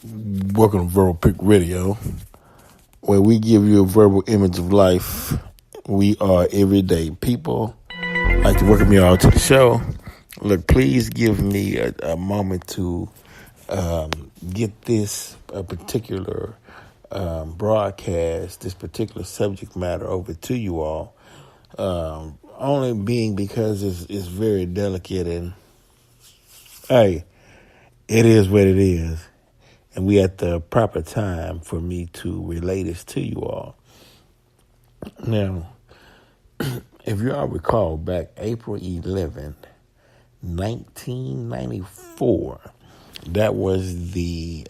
Welcome to Verbal Pick Radio, where we give you a verbal image of life. We are everyday people. I'd like to welcome you all to the show. Look, please give me a moment to get this particular broadcast, this particular subject matter over to you all. Only being because it's very delicate and, hey, it is what it is. And we at the proper time for me to relay this to you all. Now, if you all recall, back April 11th, 1994, that was the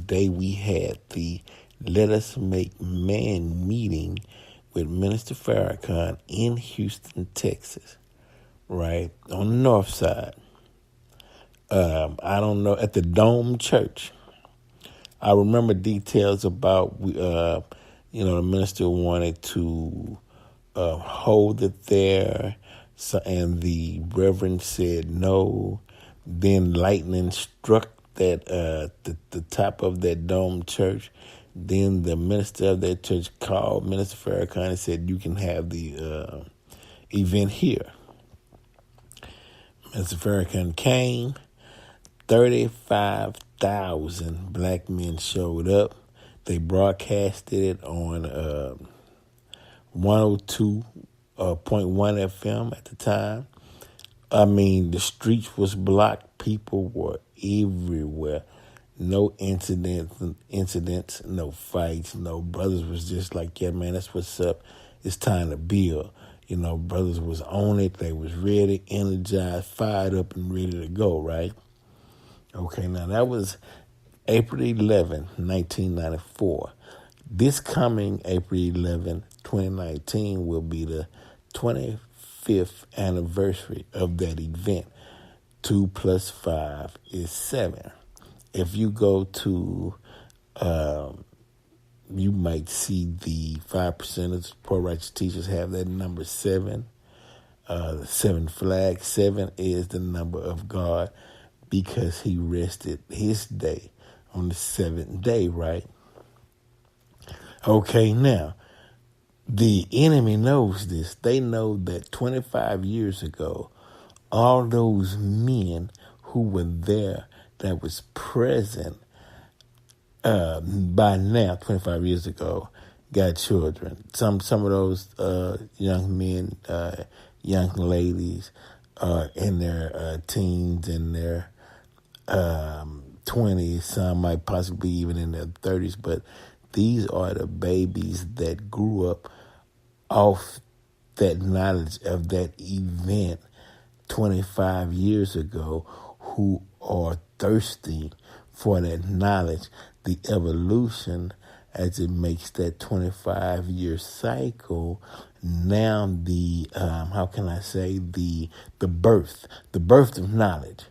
day we had the Let Us Make Man meeting with Minister Farrakhan in Houston, Texas, right, on the north side. I don't know, at the Dome Church. I remember details about, the minister wanted to hold it there, and the reverend said no. Then lightning struck that the top of that dome church. Then the minister of that church called Minister Farrakhan and said, "You can have the event here." Minister Farrakhan came. 35,000 black men showed up. They broadcasted it on 102.1 FM at the time. I mean, the streets was blocked. People were everywhere. No incidents, no fights, no brothers was just like, yeah, man, that's what's up. It's time to build. Brothers was on it. They was ready, energized, fired up, and ready to go, right? Okay, now that was April 11, 1994. This coming April 11, 2019 will be the 25th anniversary of that event. 2 plus 5 is 7. If you go to, you might see the 5%ers, poor righteous teachers have that number 7. The 7 flag, 7 is the number of God, because he rested his day on the 7th day, right? Okay, now, the enemy knows this. They know that 25 years ago, all those men who were there that was present by now, 25 years ago, got children. Some of those young men, young ladies are in their teens and their 20s, some might possibly even in their 30s, but these are the babies that grew up off that knowledge of that event 25 years ago, who are thirsty for that knowledge, the evolution as it makes that 25-year cycle. Now the the birth of knowledge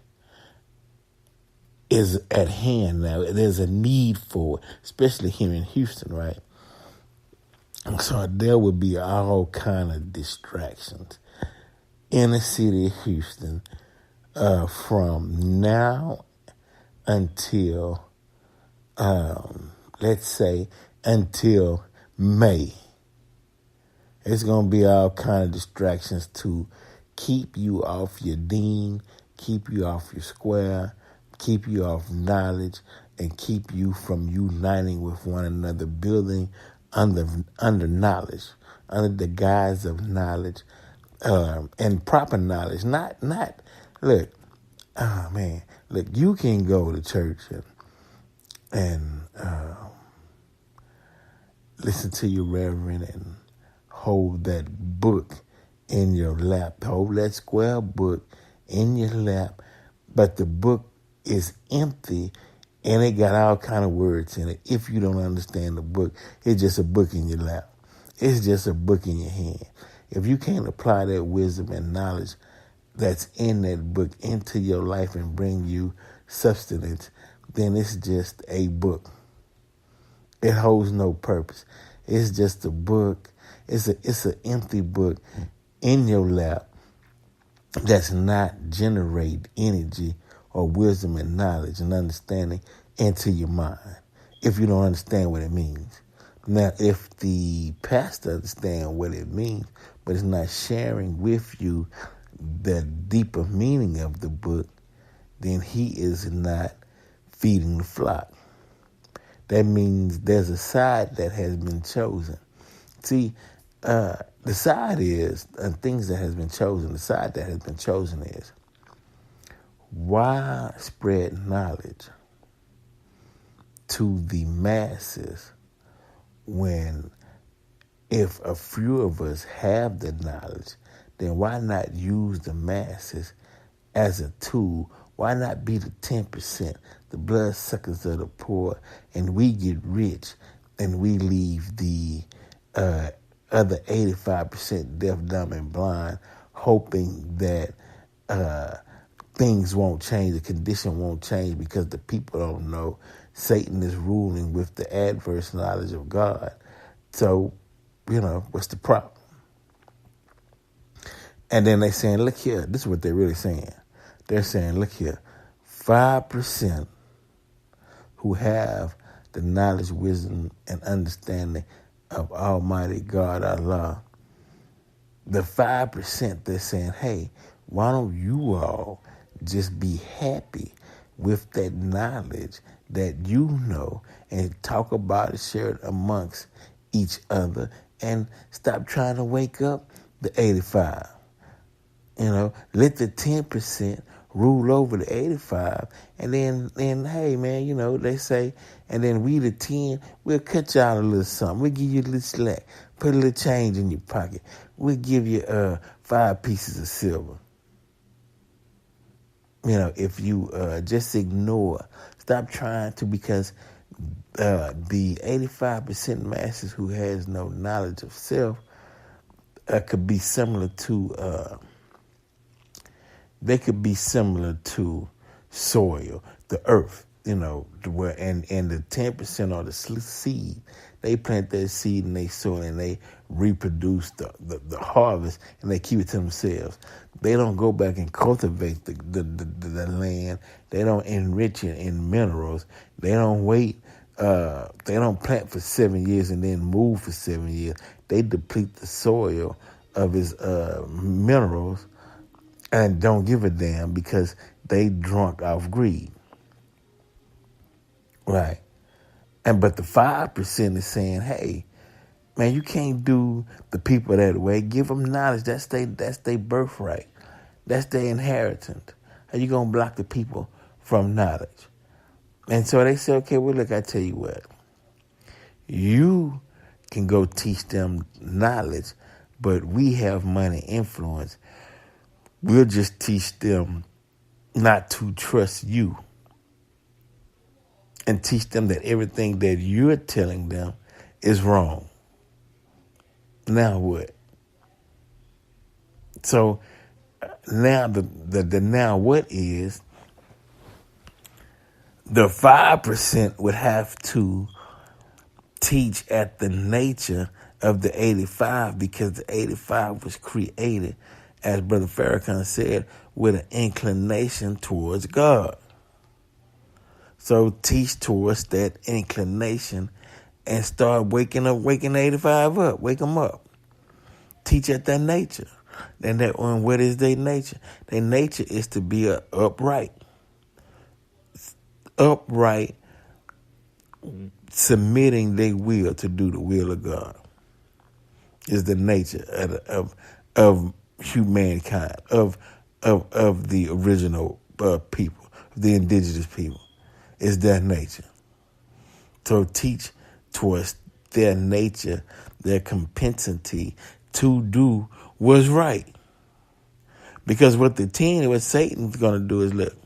is at hand now. There's a need for it, especially here in Houston, right? So there would be all kind of distractions in the city of Houston from now until, let's say, until May. It's going to be all kind of distractions to keep you off your dean, keep you off your square, keep you off knowledge, and keep you from uniting with one another, building under knowledge, under the guise of knowledge, and proper knowledge. Not look, oh man, look, you can go to church and listen to your reverend and hold that book in your lap, hold that square book in your lap, but the book is empty and it got all kind of words in it. If you don't understand the book, it's just a book in your lap. It's just a book in your hand. If you can't apply that wisdom and knowledge that's in that book into your life and bring you sustenance, then it's just a book. It holds no purpose. It's just a book. It's an empty book in your lap that's not generate energy or wisdom and knowledge and understanding into your mind if you don't understand what it means. Now, if the pastor understands what it means, but is not sharing with you the deeper meaning of the book, then he is not feeding the flock. That means there's a side that has been chosen. See, the side is, things that has been chosen, the side that has been chosen is widespread knowledge to the masses. When if a few of us have the knowledge, then why not use the masses as a tool? Why not be the 10%, the bloodsuckers of the poor, and we get rich and we leave the other 85% deaf, dumb, and blind, hoping that things won't change, the condition won't change because the people don't know Satan is ruling with the adverse knowledge of God. So, what's the problem? And then they saying, look here, this is what they're really saying. They're saying, look here, 5% who have the knowledge, wisdom, and understanding of Almighty God, Allah, the 5%, they're saying, hey, why don't you all just be happy with that knowledge that you know and talk about it, share it amongst each other, and stop trying to wake up the 85. Let the 10% rule over the 85, and then hey man, they say, and then we the 10, we'll cut you out a little something. We'll give you a little slack, put a little change in your pocket. We'll give you 5 pieces of silver. If you just ignore, stop trying to, because the 85% masses who has no knowledge of self could be similar to they could be similar to soil, the earth, where and the 10% or the seed, they plant that seed in their soil and they reproduce the harvest and they keep it to themselves. They don't go back and cultivate the land. They don't enrich it in minerals. They don't wait. They don't plant for 7 years and then move for 7 years. They deplete the soil of its minerals and don't give a damn because they drunk off greed. Right. But the 5% is saying, hey, man, you can't do the people that way. Give them knowledge. That's their birthright. That's their inheritance. How you going to block the people from knowledge? And so they say, okay, well, look, I tell you what. You can go teach them knowledge, but we have money influence. We'll just teach them not to trust you and teach them that everything that you're telling them is wrong. Now what? So now the now what is, the 5% would have to teach at the nature of the 85, because the 85 was created, as Brother Farrakhan said, with an inclination towards God. So teach towards that inclination and start waking the 85 up. Wake them up. Teach at their nature. And what is their nature? Their nature is to be upright, submitting their will to do the will of God. Is the nature of humankind, of the original people, the indigenous people. Is their nature. So teach towards their nature, their compensity to do what's right. Because what Satan's going to do is, look,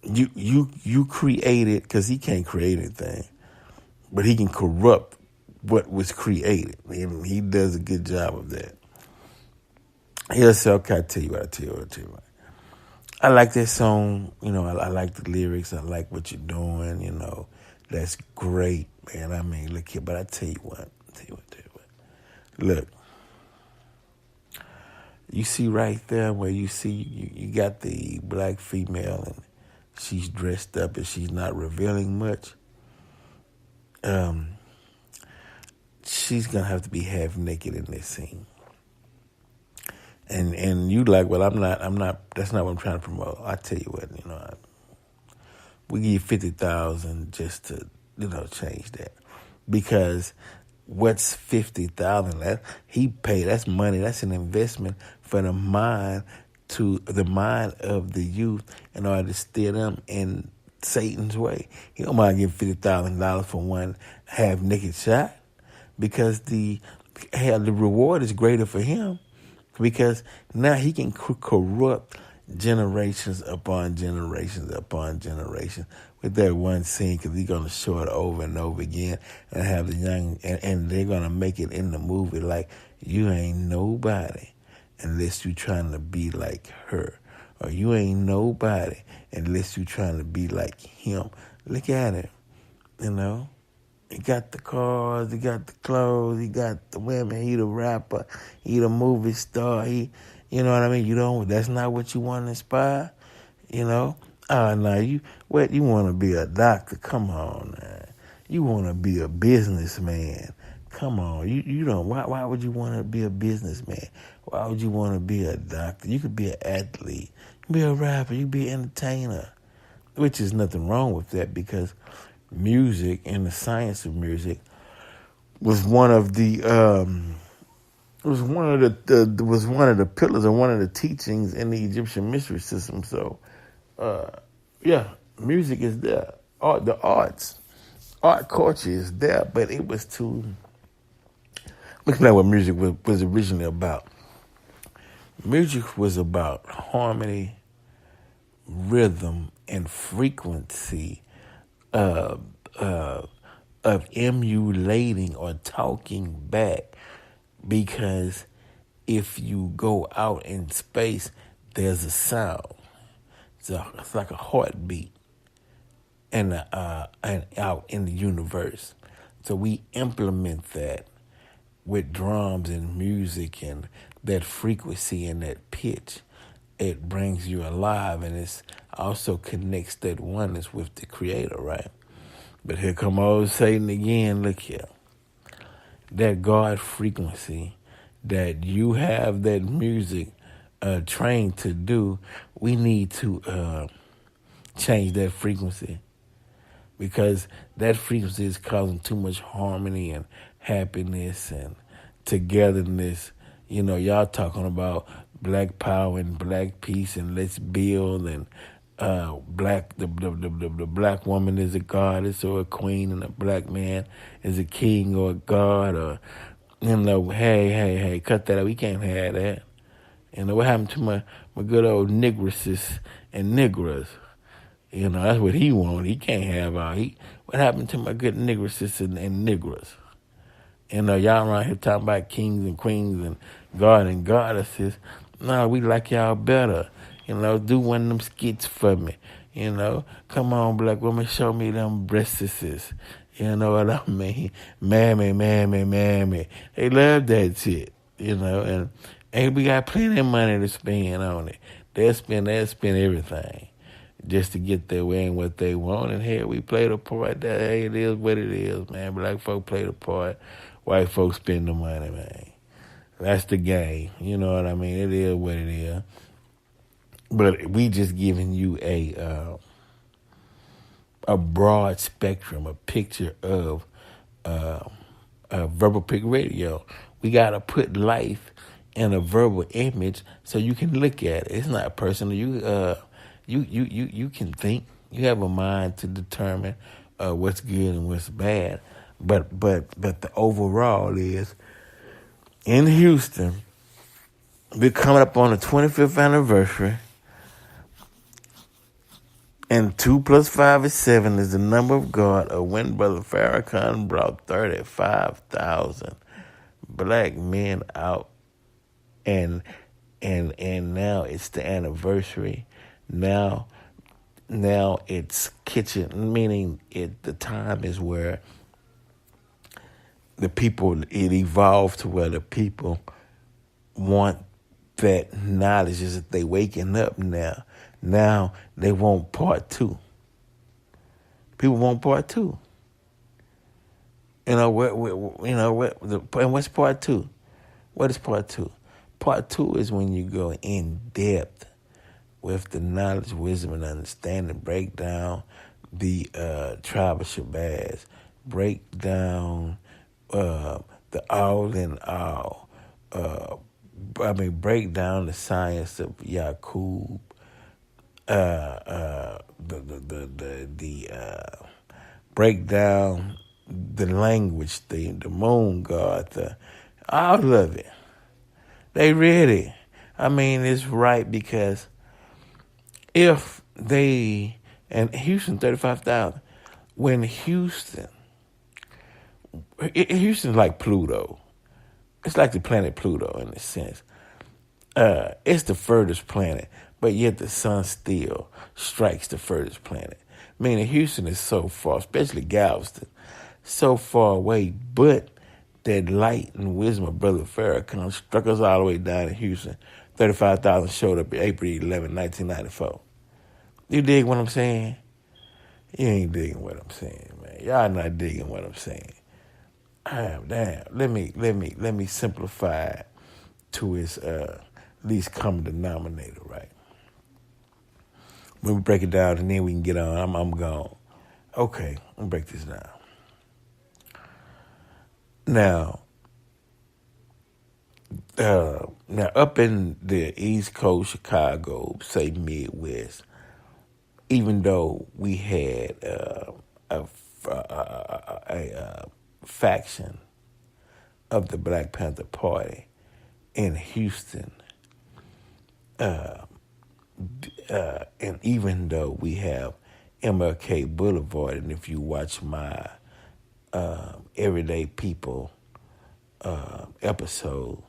you created, because he can't create anything, but he can corrupt what was created. And he does a good job of that. He'll say, okay, I tell you what. I like that song, I like the lyrics, I like what you're doing, that's great, man. I mean, look here, but I tell you what. Look, you see right there where you see you got the black female and she's dressed up and she's not revealing much, she's gonna have to be half naked in this scene. And you like, well, I'm not. That's not what I'm trying to promote. I tell you what, we give you 50,000 just to, change that, because what's 50,000? That he paid. That's money. That's an investment for the mind of the youth in order to steer them in Satan's way. He don't mind giving $50,000 for one half naked shot, because the reward is greater for him, because now he can corrupt generations upon generations upon generations with that one scene, because he's going to show it over and over again and have the young, and they're going to make it in the movie like, you ain't nobody unless you trying to be like her, or you ain't nobody unless you trying to be like him. Look at him, He got the cars, he got the clothes, he got the women, he the rapper, he the movie star, you know what I mean? That's not what you want to inspire, Oh, no, you want to be a doctor? Come on, man. You want to be a businessman? Come on, you don't. Why would you want to be a businessman? Why would you want to be a doctor? You could be an athlete, you could be a rapper, you could be an entertainer, which is nothing wrong with that, because music and the science of music was one of the pillars or one of the teachings in the Egyptian mystery system. So, music is there. Art culture is there, but it was to look at what music was originally about. Music was about harmony, rhythm, and frequency of emulating or talking back, because if you go out in space, there's a sound. It's like a heartbeat, and out in the universe. So we implement that with drums and music and that frequency and that pitch. It brings you alive, and it also connects that oneness with the Creator, right? But here come old Satan again. Look here. That God frequency that you have that music trained to do, we need to change that frequency, because that frequency is causing too much harmony and happiness and togetherness. Y'all talking about black power and black peace and let's build, and the black woman is a goddess or a queen, and the black man is a king or a god, or hey, cut that out. We can't have that. What happened to my good old nigresses and nigras? That's what he want. He can't have what happened to my good nigresses and nigras? Y'all around here talking about kings and queens and God and goddesses. No, we like y'all better. Do one of them skits for me. Come on, black woman, show me them breasts. You know what I mean? Mammy. They love that shit, and we got plenty of money to spend on it. They'll spend everything just to get their way and what they want. And here we play the part. That, hey, it is what it is, man. Black folk play the part. White folks spend the money, man. That's the game. You know what I mean? It is what it is. But we just giving you a broad spectrum, a picture of verbal pick radio. We got to put life in a verbal image so you can look at it. It's not personal. You can think. You have a mind to determine what's good and what's bad. But the overall is, in Houston, we're coming up on the 25th anniversary, and 2 + 5 is 7 is the number of God, of when Brother Farrakhan brought 35,000 black men out, and now it's the anniversary. Now it's kitchen, meaning the time is where it evolved to where the people want that knowledge is that they waking up now. Now they want part two. People want part two. You know and what's part two? What is part two? Part two is when you go in depth with the knowledge, wisdom, and understanding. Break down the tribe of Shabazz. Break down the all in all. Break down the science of Yaqub. Break down the language thing, the moon god, all of it. They ready. It's right because if they, and Houston 35,000, when Houston's like Pluto. It's like the planet Pluto in a sense. It's the furthest planet, but yet the sun still strikes the furthest planet. Meaning Houston is so far, especially Galveston, so far away, but that light and wisdom of Brother Farrakhan struck us all the way down in Houston. 35,000 showed up April 11, 1994. You dig what I'm saying? You ain't digging what I'm saying, man. Y'all not digging what I'm saying. Damn. Let me simplify it to its least common denominator, right? When we break it down and then we can get on, I'm gone. Okay, I'm gonna break this down. Now up in the East Coast, Chicago, say Midwest, even though we had a faction of the Black Panther Party in Houston, and even though we have MLK Boulevard, and if you watch my Everyday People episode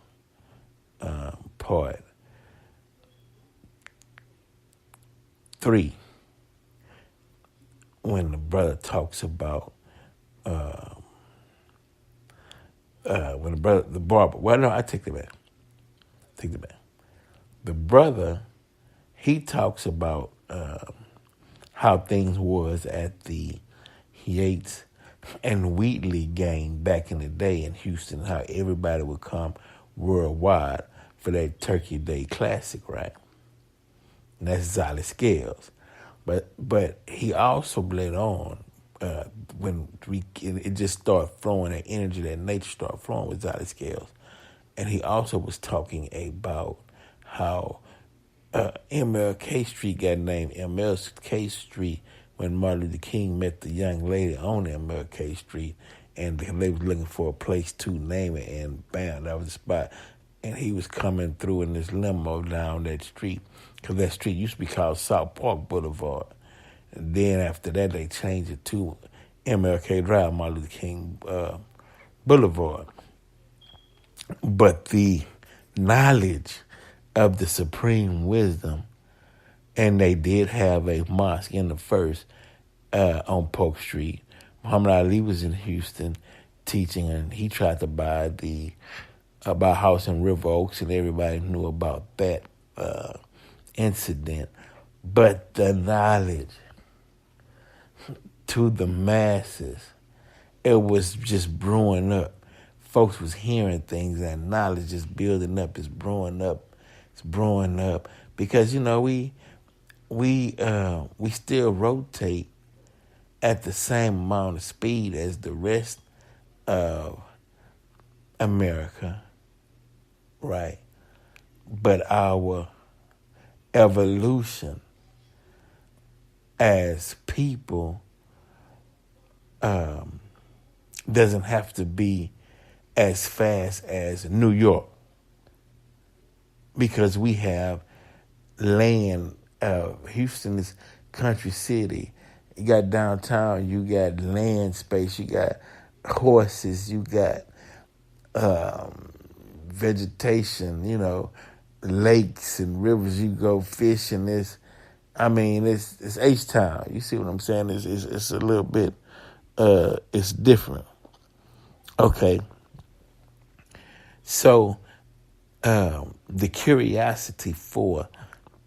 part 3, when the brother talks about the barber. Well, no, I take it back. The brother, he talks about how things was at the Yates and Wheatley game back in the day in Houston, how everybody would come worldwide for that Turkey Day Classic, right? And that's Zolly Scales. But he also bled on when it just started flowing, that energy, that nature started flowing with Zolly Scales. And he also was talking about how MLK Street got named MLK Street when Martin Luther King met the young lady on MLK Street, and they was looking for a place to name it, and bam, that was the spot. And he was coming through in this limo down that street, because that street used to be called South Park Boulevard. And then after that, they changed it to MLK Drive, Martin Luther King Boulevard. But the knowledge of the supreme wisdom, and they did have a mosque in the first on Polk Street. Muhammad Ali was in Houston teaching, and he tried to buy a house in River Oaks, and everybody knew about that incident. But the knowledge to the masses, it was just brewing up. Folks was hearing things, and knowledge is building up, it's brewing up, because we still rotate at the same amount of speed as the rest of America, right? But our evolution as people doesn't have to be as fast as New York, because we have land. Houston is country city. You got downtown, you got land space, you got horses, you got vegetation, lakes and rivers. You go fishing. It's H-Town. You see what I'm saying? It's a little bit, it's different. Okay. So the curiosity for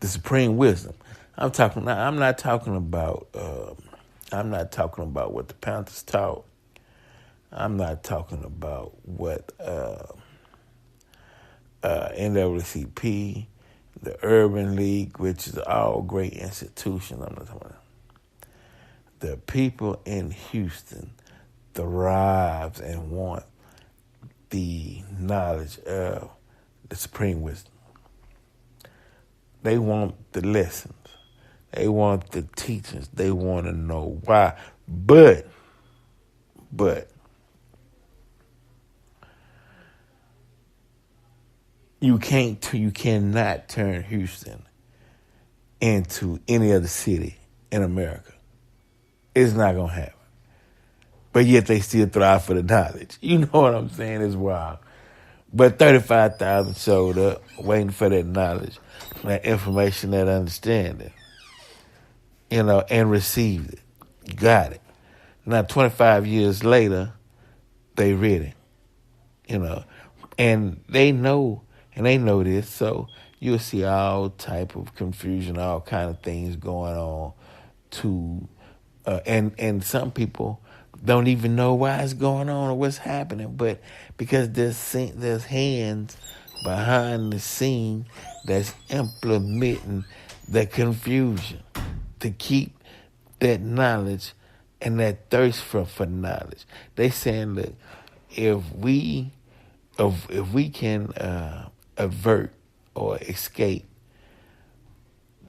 the supreme wisdom. I'm not talking about. I'm not talking about what the Panthers taught. I'm not talking about what NAACP, the Urban League, which is all great institutions. I'm not talking about that. The people in Houston thrive and want the knowledge of the supreme wisdom. They want the lessons. They want the teachings. They want to know why. But you cannot turn Houston into any other city in America. It's not gonna happen. But yet they still thrive for the knowledge. You know what I'm saying? It's wild. But 35,000 showed up waiting for that knowledge, that information, that understanding, and received it. Got it. Now 25 years later, they ready, and they know this, so you'll see all type of confusion, all kind of things going on and some people don't even know why it's going on or what's happening, but because there's hands behind the scene that's implementing the confusion to keep that knowledge and that thirst for knowledge. They saying, look, if we can avert or escape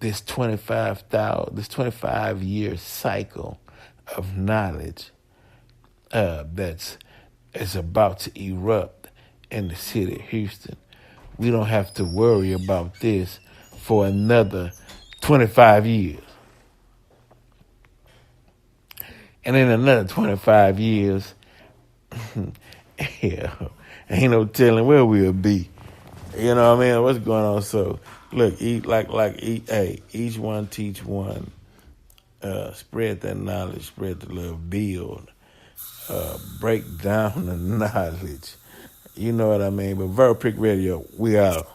this 25-year cycle of knowledge that's about to erupt in the city of Houston, we don't have to worry about this for another 25 years. And in another 25 years, ain't no telling where we'll be. You know what I mean? What's going on? So, look, each one teach one. Spread that knowledge, spread the love, build, break down the knowledge. You know what I mean? But Verpic Radio, we out.